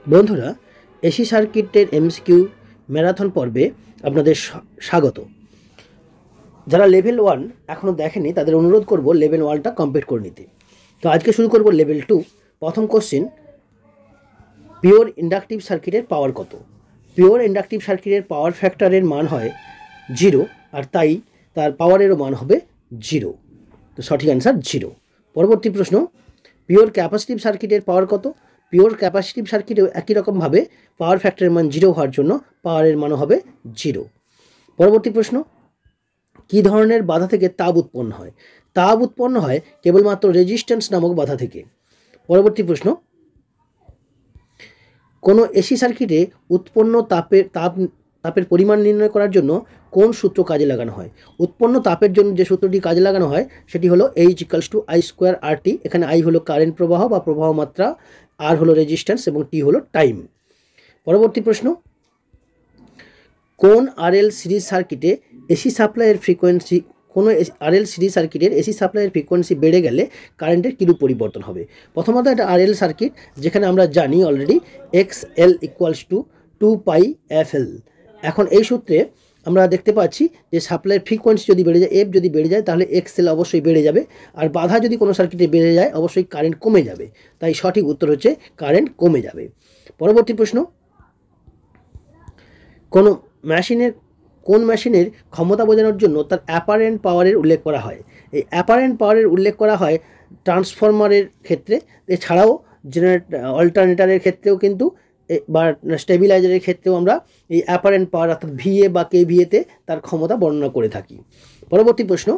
বন্ধুরা, এসি সার্কিটের MCQ marathon পর্বে আপনাদের স্বাগত। যারা লেভেল 1 এখনও দেখেনি তাদের অনুরোধ করব লেভেল 1টা কমপ্লিট করে নিতে। তো আজকে শুরু করব লেভেল 2। প্রথম কোশ্চেন, পিওর ইন্ডাকটিভ সার্কিটের পাওয়ার কত? পিওর ইন্ডাকটিভ সার্কিটের পাওয়ার ফ্যাক্টরের মান হয় 0, আর তাই তার পাওয়ারেরও মান হবে 0। তো সঠিক অ্যান্সার 0। পরবর্তী প্রশ্ন, পিওর ক্যাপাসিটিভ সার্কিটের পাওয়ার কত? পিওর ক্যাপাসিটিভ সার্কিটেও একই রকমভাবে পাওয়ার ফ্যাক্টরের মান 0 হওয়ার জন্য পাওয়ারের মানও হবে 0। পরবর্তী প্রশ্ন, কী ধরনের বাধা থেকে তাপ উৎপন্ন হয়? তাপ উৎপন্ন হয় কেবলমাত্র রেজিস্ট্যান্স নামক বাধা থেকে। পরবর্তী প্রশ্ন, কোনো এসি সার্কিটে উৎপন্ন তাপের পরিমাণ নির্ণয় করার জন্য কোন সূত্র কাজে লাগানো হয়? উৎপন্ন তাপের জন্য যে সূত্রটি কাজে লাগানো হয় সেটি হলো H=I²RT। এখানে I হলো কারেন্ট প্রবাহ বা প্রবাহ মাত্রা, R হলো রেজিস্ট্যান্স এবং T হলো টাইম। পরবর্তী প্রশ্ন, কোন আরএল সিরিজ সার্কিটে এসি সাপ্লাইয়ের ফ্রিকোয়েন্সি আরএল সিরিজ সার্কিটের এসি সাপ্লাইয়ের ফ্রিকোয়েন্সি বেড়ে গেলে কারেন্টের কীরূপ পরিবর্তন হবে? প্রথমত এটা আরএল সার্কিট, যেখানে আমরা জানি অলরেডি XL = 2πfL। এখন এই সূত্রে আমরা দেখতে পাচ্ছি যে সাপ্লাইয়ের ফ্রিকোয়েন্সি যদি বেড়ে যায়, F যদি বেড়ে যায়, তাহলে XL অবশ্যই বেড়ে যাবে, আর বাধা যদি কোনো সার্কিটে বেড়ে যায় অবশ্যই কারেন্ট কমে যাবে। তাই সঠিক উত্তর হচ্ছে কারেন্ট কমে যাবে। পরবর্তী প্রশ্ন, কোন মেশিনের ক্ষমতা বোঝানোর জন্য তার অ্যাপারেন্ট পাওয়ারের উল্লেখ করা হয়? এই অ্যাপারেন্ট পাওয়ারের উল্লেখ করা হয় ট্রান্সফরমারের ক্ষেত্রে, এছাড়াও অল্টারনেটারের ক্ষেত্রেও কিন্তু বা স্টেবিলাইজারের ক্ষেত্রেও আমরা এই অ্যাপারেন্ট পাওয়ার অর্থাৎ VA বা KVA-তে তার ক্ষমতা বর্ণনা করে থাকি। পরবর্তী প্রশ্ন,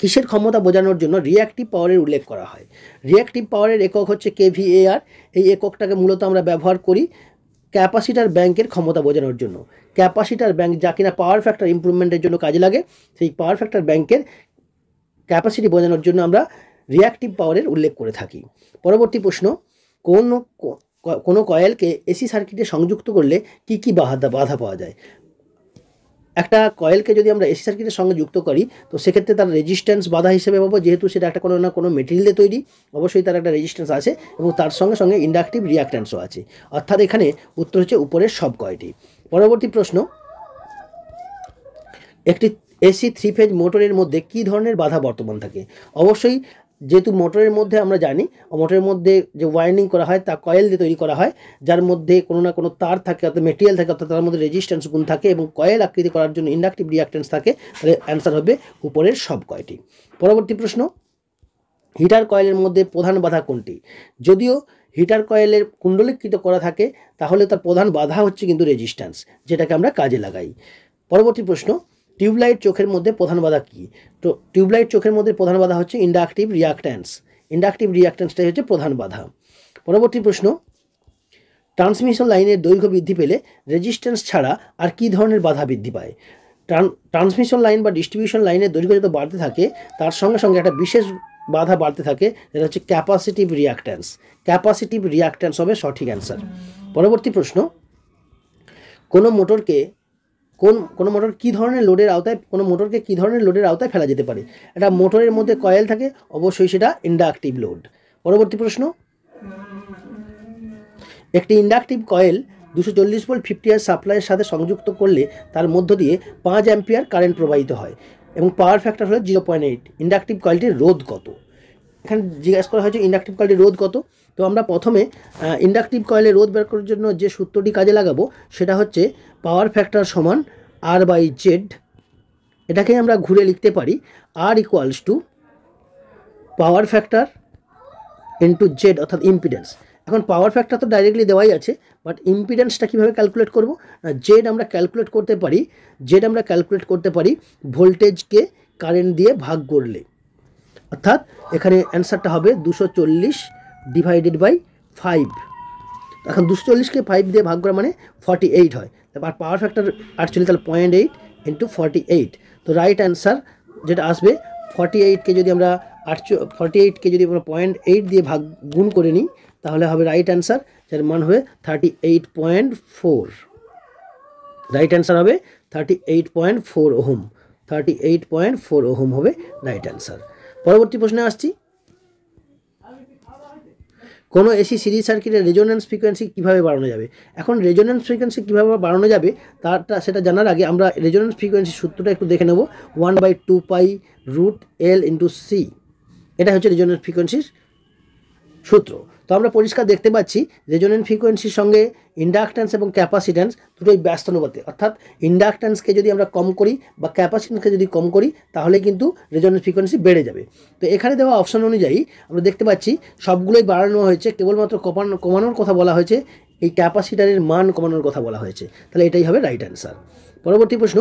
কিসের ক্ষমতা বোঝানোর জন্য রিঅ্যাক্টিভ পাওয়ারের উল্লেখ করা হয়? রিঅ্যাক্টিভ পাওয়ারের একক হচ্ছে kVAR। এই এককটাকে মূলত আমরা ব্যবহার করি ক্যাপাসিটার ব্যাংকের ক্ষমতা বোঝানোর জন্য। ক্যাপাসিটার ব্যাংক যা কিনা পাওয়ার ফ্যাক্টর ইমপ্রুভমেন্টের জন্য কাজে লাগে, সেই পাওয়ার ফ্যাক্টর ব্যাংকের ক্যাপাসিটি বোঝানোর জন্য আমরা রিঅ্যাক্টিভ পাওয়ারের উল্লেখ করে থাকি। পরবর্তী প্রশ্ন, কোনো কয়েলকে এসি সার্কিটে সংযুক্ত করলে কি কি বাধা পাওয়া যায়? একটা কয়েলকে যদি আমরা এসি সার্কিটের সঙ্গে যুক্ত করি তো সেক্ষেত্রে তার রেজিস্ট্যান্স বাধা হিসেবে পাবো, যেহেতু সেটা একটা কোনো না কোনো মেটেরিয়ালে তৈরি, অবশ্যই তার একটা রেজিস্ট্যান্স আছে এবং তার সঙ্গে সঙ্গে ইন্ডাকটিভ রিঅ্যাক্ট্যান্সও আছে। অর্থাৎ এখানে উত্তর হচ্ছে উপরের সব কয়টি। পরবর্তী প্রশ্ন, একটি এসি 3 ফেজ মোটরের মধ্যে কী ধরনের বাধা বর্তমান থাকে? অবশ্যই যেহেতু মোটরের মধ্যে আমরা জানি মোটরের মধ্যে যে ওয়াইন্ডিং করা হয় তা কয়েল দিয়ে তৈরি করা হয়, যার মধ্যে কোনো না কোনো তার থাকে অর্থাৎ মেটেরিয়াল থাকে, অর্থাৎ তার মধ্যে রেজিস্ট্যান্স গুণ থাকে এবং কয়েল আকৃতি করার জন্য ইন্ডাকটিভ রিঅ্যাক্ট্যান্স থাকে। তাহলে অ্যান্সার হবে উপরের সব কয়টি। পরবর্তী প্রশ্ন, হিটার কয়েলের মধ্যে প্রধান বাধা কোনটি? যদিও হিটার কয়েলের কুণ্ডলীকৃত করা থাকে তাহলে তার প্রধান বাধা হচ্ছে কিন্তু রেজিস্ট্যান্স, যেটাকে আমরা কাজে লাগাই। পরবর্তী প্রশ্ন, টিউবলাইট চোখের মধ্যে প্রধান বাধা কী? তো টিউবলাইট চোখের মধ্যে প্রধান বাধা হচ্ছে ইন্ডাকটিভ রিঅ্যাক্ট্যান্স। ইন্ডাকটিভ রিঅ্যাক্ট্যান্সটাই হচ্ছে প্রধান বাধা। পরবর্তী প্রশ্ন, ট্রান্সমিশন লাইনের দৈর্ঘ্য বৃদ্ধি পেলে রেজিস্ট্যান্স ছাড়া আর কী ধরনের বাধা বৃদ্ধি পায়? ট্রান্সমিশন লাইন বা ডিস্ট্রিবিউশন লাইনের দৈর্ঘ্য যত বাড়তে থাকে তার সঙ্গে সঙ্গে একটা বিশেষ বাধা বাড়তে থাকে, যেটা হচ্ছে ক্যাপাসিটিভ রিঅ্যাক্ট্যান্স। ক্যাপাসিটিভ রিঅ্যাক্ট্যান্স হবে সঠিক অ্যান্সার। পরবর্তী প্রশ্ন, কোনো মোটরকে কী ধরনের লোডের আওতায় ফেলা যেতে পারে? একটা মোটরের মধ্যে কয়েল থাকে, অবশ্যই সেটা ইন্ডাকটিভ লোড। পরবর্তী প্রশ্ন, একটি ইন্ডাকটিভ কয়েল 240 ভোল্ট 50 Hz সাপ্লাইয়ের সাথে সংযুক্ত করলে তার মধ্য দিয়ে 5 অ্যাম্পিয়ার কারেন্ট প্রবাহিত হয় এবং পাওয়ার ফ্যাক্টর হলো 0.8। ইন্ডাকটিভ কয়েলটির রোধ কত? এখানে জিজ্ঞাসা করা হয়েছে ইন্ডাকটিভ কয়েলের রোধ কত। তো আমরা প্রথমে ইন্ডাকটিভ কয়েলের রোধ বের করার জন্য যে সূত্রটি কাজে লাগাবো সেটা হচ্ছে পাওয়ার ফ্যাক্টর সমান R/Z। এটাকে আমরা ঘুরে লিখতে পারি R = power factor into Z অর্থাৎ ইম্পিডেন্স। এখন পাওয়ার ফ্যাক্টর তো ডাইরেক্টলি দেওয়াই আছে, বাট ইম্পিডেন্সটা কীভাবে ক্যালকুলেট করব? না, জেড আমরা ক্যালকুলেট করতে পারি ভোল্টেজকে কারেন্ট দিয়ে ভাগ করলে। অর্থাৎ এখানে অ্যান্সারটা হবে 240 / 5। এখন 240কে 5 দিয়ে ভাগ করা মানে 48 হয়। তারপর পাওয়ার ফ্যাক্টর অ্যাকচুয়ালি তাহলে 0.8 × 48। তো রাইট অ্যান্সার যেটা আসবে 48কে যদি আমরা 0.8 দিয়ে গুণ করে নিই তাহলে হবে রাইট অ্যান্সার, যার মান হবে 38.4। রাইট অ্যান্সার হবে 38.4 ওহম। 38.4 ওহম হবে রাইট অ্যান্সার। পরবর্তী প্রশ্নে আসছি, কোনো এসি সিরিজ সার্কিটের রেজোন্যান্স ফ্রিকোয়েন্সি কীভাবে বাড়ানো যাবে? এখন রেজোন্যান্স ফ্রিকোয়েন্সি কীভাবে বাড়ানো যাবে সেটা জানার আগে আমরা রেজোন্যান্স ফ্রিকোয়েন্সি সূত্রটা একটু দেখে নেব। 1/2π√L/C, এটা হচ্ছে রেজোন্যান্স ফ্রিকোয়েন্সির সূত্র। তো আমরা পরিষ্কার দেখতে পাচ্ছি রেজোন্যান্স ফ্রিকোয়েন্সির সঙ্গে ইন্ডাকট্যান্স এবং ক্যাপাসিট্যান্স দুটোই ব্যস্তানুপাতিক, অর্থাৎ ইন্ডাকট্যান্সকে যদি আমরা কম করি বা ক্যাপাসিট্যান্সকে যদি কম করি তাহলে কিন্তু রেজোন্যান্স ফ্রিকোয়েন্সি বেড়ে যাবে। তো এখানে দেওয়া অপশন অনুযায়ী আমরা দেখতে পাচ্ছি সবগুলোই বাড়ানো হয়েছে, কেবলমাত্র কমানোর কথা বলা হয়েছে, এই ক্যাপাসিটারের মান কমানোর কথা বলা হয়েছে। তাহলে এটাই হবে রাইট অ্যান্সার। পরবর্তী প্রশ্ন,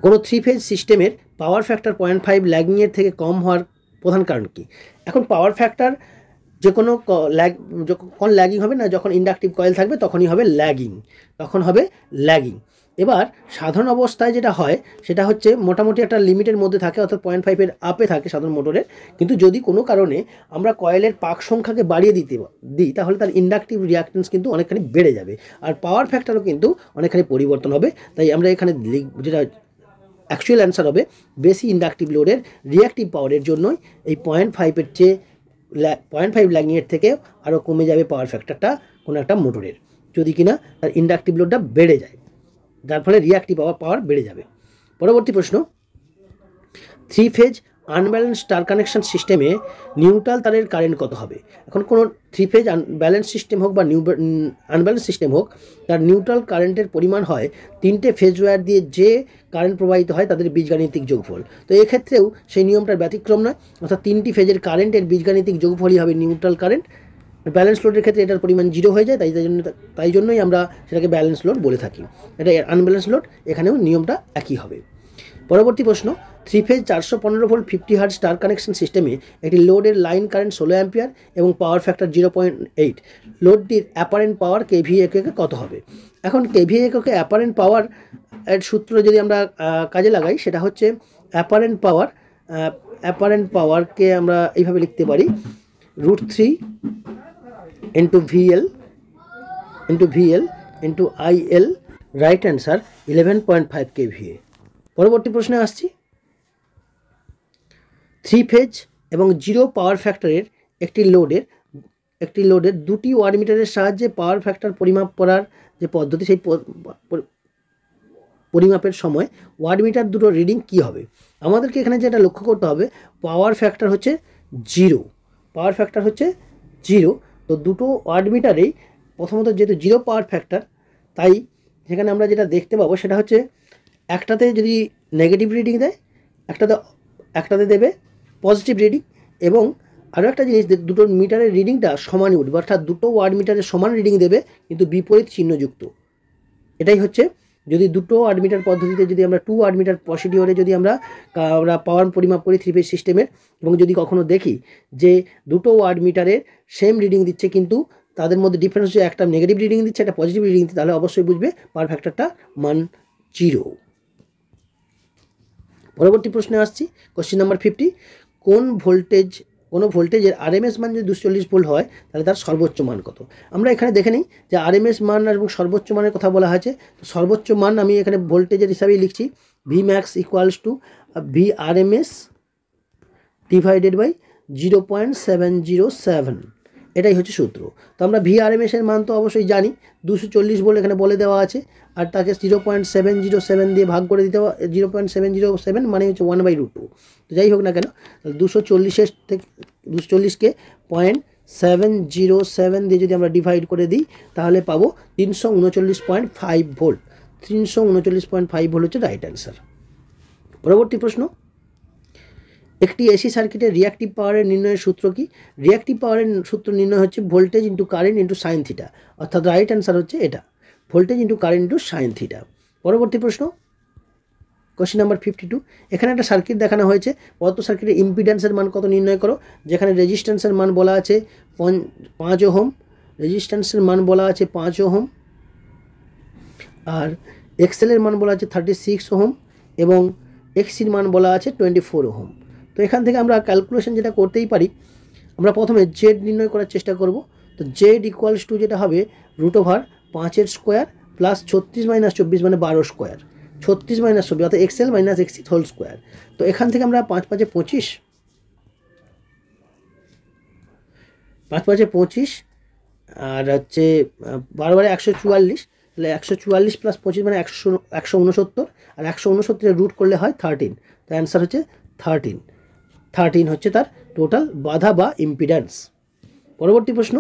কোনো 3 ফেজ সিস্টেমের পাওয়ার ফ্যাক্টর 0.5 ল্যাগিংয়ের থেকে কম হওয়ার প্রধান কারণ কি? এখন পাওয়ার ফ্যাক্টর যে কোনো যখন ল্যাগিং হবে না, যখন ইন্ডাকটিভ কয়েল থাকবে তখনই হবে ল্যাগিং। এবার সাধারণ অবস্থায় যেটা হয় সেটা হচ্ছে মোটামুটি একটা লিমিটের মধ্যে থাকে, অর্থাৎ 0.5-এর আপে থাকে সাধারণ মোটরের। কিন্তু যদি কোনো কারণে আমরা কয়েলের পাক সংখ্যাকে বাড়িয়ে দিই তাহলে তার ইন্ডাকটিভ রিয়াক্টেন্স কিন্তু অনেকখানি বেড়ে যাবে, আর পাওয়ার ফ্যাক্টরও কিন্তু অনেকখানি পরিবর্তন হবে। তাই আমরা এখানে যেটা অ্যাকচুয়াল অ্যান্সার হবে, বেশি ইন্ডাকটিভ লোডের রিয়াক্টিভ পাওয়ারের জন্যই এই 0.5-এর চেয়ে 0.5 ল্যাগিংয়ের থেকে আরও কমে যাবে পাওয়ার ফ্যাক্টরটা কোনো একটা মোটরের, যদি কিনা তার ইন্ডাকটিভ লোডটা বেড়ে যায়, যার ফলে রিয়াক্টিভ পাওয়ার বেড়ে যাবে। পরবর্তী প্রশ্ন, 3 ফেজ আনব্যালেন্স স্টার কানেকশন সিস্টেমে নিউট্রাল তারের কারেন্ট কত হবে? এখন কোনো 3 ফেজ ব্যালেন্স সিস্টেম হোক বা আনব্যালেন্স সিস্টেম হোক, তার নিউট্রাল কারেন্টের পরিমাণ হয় 3টে ফেজ ওয়্যার দিয়ে যে কারেন্ট প্রবাহিত হয় তাদের বীজগাণিতিক যোগফল। তো এক্ষেত্রেও সেই নিয়মটার ব্যতিক্রম নয়, অর্থাৎ 3টি ফেজের কারেন্টের বীজগাণিতিক যোগফলই হবে নিউট্রাল কারেন্ট। ব্যালেন্স লোডের ক্ষেত্রে এটার পরিমাণ 0 হয়ে যায়, তাই জন্যই আমরা সেটাকে ব্যালেন্স লোড বলে থাকি। এটা আনব্যালেন্স লোড, এখানেও নিয়মটা একই হবে। পরবর্তী প্রশ্ন, 3 phase 415 volt 50 hertz star connection সিস্টেমে একটি লোডের লাইন কারেন্ট 16 অ্যাম্পিয়ার এবং পাওয়ার ফ্যাক্টর 0.8, লোডটির অ্যাপারেন্ট পাওয়ার কেভিএ এককে কত হবে? এখন কেভিএ এককে অ্যাপারেন্ট পাওয়ার এর সূত্র যদি আমরা কাজে লাগাই, সেটা হচ্ছে অ্যাপারেন্ট পাওয়ারকে আমরা এইভাবে লিখতে পারি, √3 into VL into IL, right answer 11.5 kVA। পরবর্তী প্রশ্নে আসছি, 3 ফেজ এবং 0 পাওয়ার ফ্যাক্টরের একটি লোডের 2টি ওয়াটমিটারের সাহায্যে পাওয়ার ফ্যাক্টর পরিমাপ করার যে পদ্ধতি, সেই পরিমাপের সময় ওয়াটমিটার দুটো রিডিং কি হবে? আমাদেরকে এখানে যেটা লক্ষ্য করতে হবে, পাওয়ার ফ্যাক্টর হচ্ছে 0। তো দুটো ওয়াটমিটারেই প্রথমত যেহেতু 0 পাওয়ার ফ্যাক্টর, তাই সেখানে আমরা যেটা দেখতে পাবো সেটা হচ্ছে একটাতে যদি নেগেটিভ রিডিং দেয়, একটাতে দেবে পজিটিভ রিডিং, এবং আরও একটা জিনিস, দুটো মিটারের রিডিংটা সমানই উঠবে, অর্থাৎ দুটো ওয়াটমিটারের সমান রিডিং দেবে কিন্তু বিপরীত চিহ্নযুক্ত। এটাই হচ্ছে, যদি দুটো ওয়াটমিটার পদ্ধতিতে যদি আমরা 2 ওয়াটমিটার প্রসিডিওরে যদি আমরা পাওয়ার পরিমাপ করি 3 ফেজ সিস্টেমের, এবং যদি কখনো দেখি যে দুটো ওয়াটমিটারের সেম রিডিং দিচ্ছে কিন্তু তাদের মধ্যে ডিফারেন্স হচ্ছে একটা নেগেটিভ রিডিং দিচ্ছে, একটা পজিটিভ রিডিং দিচ্ছে, তাহলে অবশ্যই বুঝবে পাওয়ার ফ্যাক্টরটা মান 0। পরবর্তী প্রশ্নে আসছি, কোশ্চেন নাম্বার 50, কোনো ভোল্টেজের আরএমএস মান যদি 240 ভোল্ট হয় তাহলে তার সর্বোচ্চ মান কত? আমরা এখানে দেখে নিই যে আরএমএস মান এবং সর্বোচ্চ মানের কথা বলা হয়েছে। তো সর্বোচ্চ মান আমি এখানে ভোল্টেজের হিসাবেই লিখছি, Vmax = VRMS ডিভাইডেড বাই 0.707, এটাই হচ্ছে সূত্র। তো আমরা VRMS এর মান তো অবশ্যই জানি, 240 ভোল্ট এখানে বলে দেওয়া আছে, আর তাকে 0.707 দিয়ে ভাগ করে দিতে হবে। 0.707 মানে হচ্ছে 1/√2। তো যাই হোক না কেন, 240কে 0.707 দিয়ে যদি আমরা ডিভাইড করে দিই তাহলে পাবো 339.5 ভোল্ট। 339.5 ভোল্ট হচ্ছে রাইট অ্যান্সার। পরবর্তী প্রশ্ন, একটি এসি সার্কিটের রিয়াক্টিভ পাওয়ারের নির্ণয়ের সূত্র কি? রিয়াক্টিভ পাওয়ারের সূত্র নির্ণয় হচ্ছে voltage into current into sine theta, অর্থাৎ রাইট অ্যান্সার হচ্ছে এটা, voltage into current into sine theta. পরবর্তী প্রশ্ন, কোশ্চেন নাম্বার 52, এখানে একটা সার্কিট দেখানো হয়েছে, প্রদত্ত সার্কিটের ইম্পিডেন্সের মান কত নির্ণয় করো। যেখানে রেজিস্ট্যান্সের মান বলা আছে 5 ওহম, রেজিস্ট্যান্সের মান বলা আছে 5 ওহম, আর এক্সেলের মান বলা আছে 36 ওহম, এবং এক্সির মান বলা আছে 24 ওহম। তো এখান থেকে আমরা ক্যালকুলেশন যেটা করতেই পারি, আমরা প্রথমে জেড নির্ণয় করার চেষ্টা করব। তো জেড = যেটা হবে √5 স্কোয়ার প্লাস 36 - 24 মানে 12 স্কোয়ার, 36 - 24 অর্থাৎ এক্সএল - এক্সি হোল স্কোয়ার। তো এখান থেকে আমরা 5 × 5 = 25, 5 5 25 আর হচ্ছে 12 12 144, তাহলে 144 প্লাস 25 মানে 169, আর 169 রুট করলে হয় 13, তো অ্যান্সার হচ্ছে 13 হচ্ছে তার টোটাল বাধা বা ইম্পিডেন্স। পরবর্তী প্রশ্ন,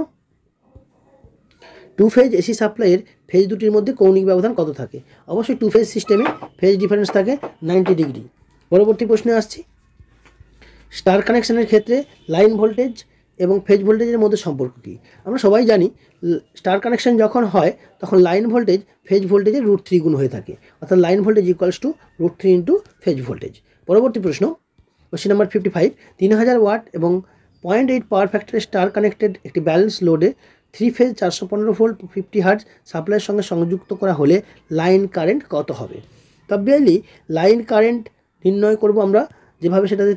টু ফেজ এসি সাপ্লাইয়ের ফেজ দুটির মধ্যে কৌণিক ব্যবধান কত থাকে? অবশ্যই টু ফেজ সিস্টেমে ফেজ ডিফারেন্স থাকে 90 ডিগ্রি। পরবর্তী প্রশ্নে আসছি, স্টার কানেকশনের ক্ষেত্রে লাইন ভোল্টেজ এবং ফেজ ভোল্টেজের মধ্যে সম্পর্ক কী? আমরা সবাই জানি স্টার কানেকশন যখন হয় তখন লাইন ভোল্টেজ ফেজ ভোল্টেজের √3 গুণ হয়ে থাকে, অর্থাৎ line voltage equals to √3 into phase voltage. পরবর্তী প্রশ্ন, কোশ্চেন নাম্বার 55, 3000 ওয়াট এবং 0.8 পাওয়ার ফ্যাক্টরে স্টার কানেক্টেড একটি ব্যালেন্স লোডে 3 ফেজ 415 ভোল্ট 50 হার্জ সাপ্লাইয়ের সঙ্গে সংযুক্ত করা হলে লাইন কারেন্ট কত হবে? তবে লাইন কারেন্ট নির্ণয় করব আমরা যেভাবে, সেটাতে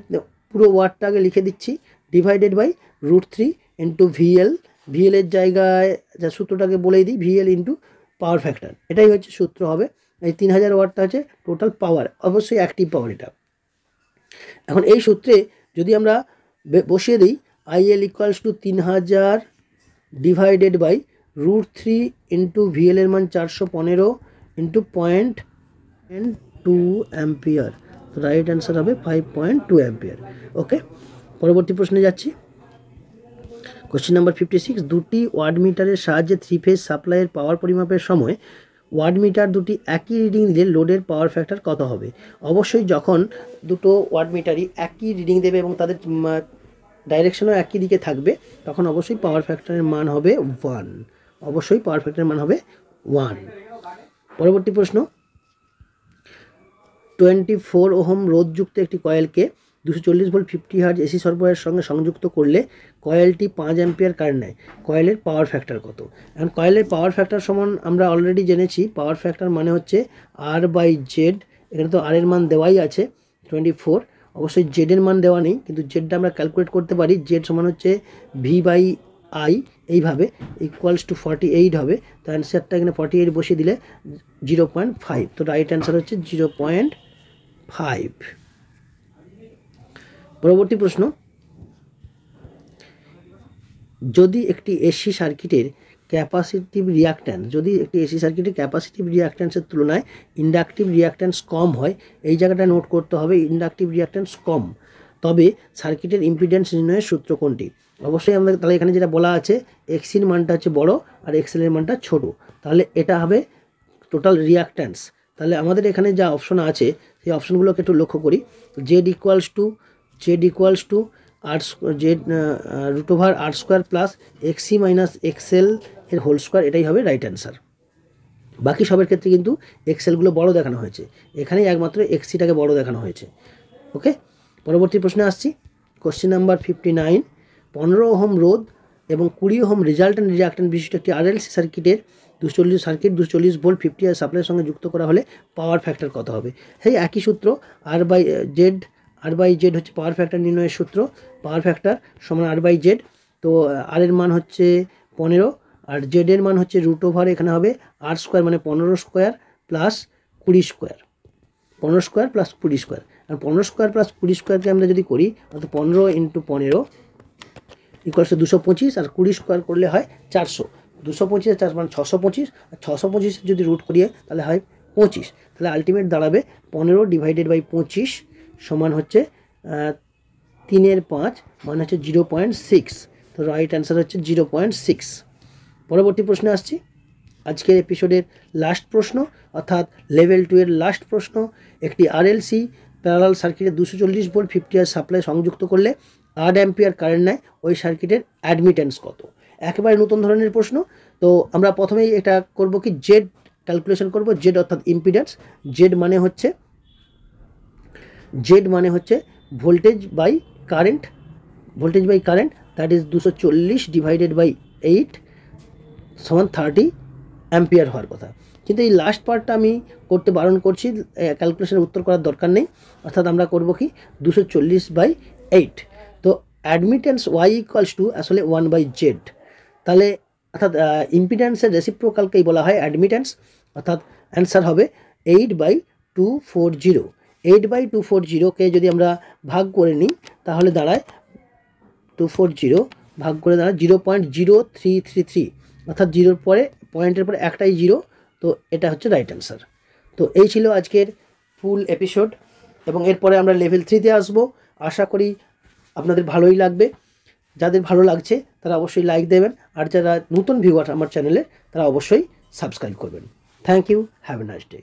পুরো ওয়াটটা আগে লিখে দিচ্ছি, ডিভাইডেড বাই √3 ইন্টু ভিএল। ভিএলের জায়গায় যা সূত্রটাকে বলেই দিই, ভিএল ইন্টু পাওয়ার ফ্যাক্টর, এটাই হচ্ছে সূত্র হবে। এই 3000 ওয়াটটা হচ্ছে টোটাল পাওয়ার, অবশ্যই অ্যাক্টিভ পাওয়ার এটা। এখন এই সূত্রে যদি আমরা বসিয়ে দিই, IL equals to 3000 divided by √3 into ভিএলের মান 415 ইন্টু 0.2 অ্যাম্পিয়ার, তো রাইট অ্যান্সার হবে 5.2 অ্যাম্পিয়ার। ওকে, পরবর্তী প্রশ্নে যাচ্ছি। কোশ্চেন নাম্বার 56, দুটি ওয়াট মিটারের সাহায্যে 3 ফেজ সাপ্লাইয়ের পাওয়ার পরিমাপের সময় ওয়াট মিটার দুটি একই রিডিং দিলে লোডের পাওয়ার ফ্যাক্টর কত হবে? অবশ্যই যখন দুটো ওয়াট মিটারই একই রিডিং দেবে এবং তাদের ডাইরেকশনও একই দিকে থাকবে, তখন অবশ্যই পাওয়ার ফ্যাক্টরের মান হবে 1, অবশ্যই পাওয়ার ফ্যাক্টরের মান হবে 1। পরবর্তী প্রশ্ন, 24 ওহম রোধযুক্ত একটি কয়েলকে 240 ভোল্ট 50 হার্জ এসি সরবরাহের সঙ্গে সংযুক্ত করলে কয়েলটি 5 অ্যাম্পিয়ার কারেন্ট নেয়, কয়েলের পাওয়ার ফ্যাক্টর কত? এখন কয়েলের পাওয়ার ফ্যাক্টর সমান আমরা অলরেডি জেনেছি, পাওয়ার ফ্যাক্টর মানে হচ্ছে R/Z। এখানে তো আর এর মান দেওয়াই আছে 24, অবশ্যই জেড এর মান দেওয়া নেই, কিন্তু জেডটা আমরা ক্যালকুলেট করতে পারি। জেড সমান হচ্ছে V/I, এইভাবে ইকুয়ালস টু 48 হবে। তো অ্যান্সারটা এখানে 48 বসিয়ে দিলে 0.5, তো রাইট অ্যান্সার হচ্ছে 0.5। পরবর্তী প্রশ্ন, যদি একটি এসি সার্কিটের ক্যাপাসিটিভ রিয়াক্ট্যান্সের তুলনায় ইন্ডাকটিভ রিয়াক্ট্যান্স কম হয়, এই জায়গাটা নোট করতে হবে, ইন্ডাকটিভ রিয়াক্ট্যান্স কম, তবে সার্কিটের ইম্পিডেন্স নির্ণয়ের সূত্র কোনটি? অবশ্যই আমাদের তাহলে এখানে যেটা বলা আছে, এক্সির মানটা হচ্ছে বড় আর এক্সেলের মানটা ছোট, তাহলে এটা হবে টোটাল রিয়াক্ট্যান্স। তাহলে আমাদের এখানে যা অপশন আছে সেই অপশনগুলোকে একটু লক্ষ্য করি। Z equals to √R² plus XC minus XL এর হোল স্কোয়ার, এটাই হবে রাইট অ্যান্সার। বাকি সবের ক্ষেত্রে কিন্তু এক্সেলগুলো বড় দেখানো হয়েছে, এখানেই একমাত্র এক্সিটাকে বড় দেখানো হয়েছে। ওকে, পরবর্তী প্রশ্নে আসছি। কোশ্চেন নাম্বার 59, 15 ওহম রোধ এবং 20 ওহম রেজাল্ট্যান্ট রিয়াক্ট্যান্ট বিশিষ্ট একটি RLC সার্কিটের 240 ভোল্ট 50 হার্জ সাপ্লাইয়ের সঙ্গে যুক্ত করা হলে পাওয়ার ফ্যাক্টর কত হবে? সেই একই সূত্র, R/Z হচ্ছে পাওয়ার ফ্যাক্টর নির্ণয়ের সূত্র, পাওয়ার ফ্যাক্টর সমান R/Z। তো আর এর মান হচ্ছে 15 আর জেড এর মান হচ্ছে √, এখানে হবে R² মানে 15² প্লাস 20², 15² প্লাস 20², আর 15² প্লাস 20²কে আমরা যদি করি, অর্থাৎ 15 ইন্টু 15 ইকুয়ালস 225, আর 20² করলে হয় 400, 225 4 মানে 625, আর 625 যদি রুট করিয়ে তাহলে হয় 25, তাহলে আলটিমেট দাঁড়াবে 15 ডিভাইডেড বাই 25 সমান হচ্ছে 3/5 মানে হচ্ছে 0.6, তো রাইট অ্যান্সার হচ্ছে 0.6। পরবর্তী প্রশ্নে আসছি, আজকের এপিসোডের লাস্ট প্রশ্ন, অর্থাৎ লেভেল 2 এর লাস্ট প্রশ্ন। একটি RLC প্যারালাল সার্কিটে 240 ভোল্ট 50 হার্জ সাপ্লাই সংযুক্ত করলে 8 অ্যাম্পিয়ার কারেন্ট নেয়, ওই সার্কিটের অ্যাডমিটেন্স কত? একেবারে নতুন ধরনের প্রশ্ন। তো আমরা প্রথমেই এটা করব কি, জেড ক্যালকুলেশন করব, জেড অর্থাৎ ইম্পিডেন্স। জেড মানে হচ্ছে voltage by current, that is 240 divided by 8 সমান 30 অ্যাম্পিয়ার হওয়ার কথা। কিন্তু এই লাস্ট পার্টটা আমি করতে বারণ করছি, ক্যালকুলেশনের উত্তর করার দরকার নেই, অর্থাৎ আমরা করব কি 240/8। তো অ্যাডমিটেন্স Y ইকুয়ালস টু আসলে 1/Z, তাহলে অর্থাৎ ইম্পিডেন্সের রেসিপ্রোকালকেই বলা হয় অ্যাডমিটেন্স, অর্থাৎ অ্যান্সার হবে 8/240। 8/240কে যদি আমরা ভাগ করে নিই তাহলে দাঁড়ায় 240 ভাগ করে দাঁড়ায় 0.0333, অর্থাৎ জিরোর পরে পয়েন্টের পরে একটাই জিরো। তো এটা হচ্ছে রাইট অ্যান্সার। তো এই ছিল আজকের ফুল এপিসোড, এবং এরপরে আমরা লেভেল 3-তে আসবো। আশা করি আপনাদের ভালোই লাগবে। যাদের ভালো লাগছে তারা অবশ্যই লাইক দেবেন, আর যারা নতুন ভিউয়ার আমার চ্যানেলে তারা অবশ্যই সাবস্ক্রাইব করবেন। Thank you, have a nice day.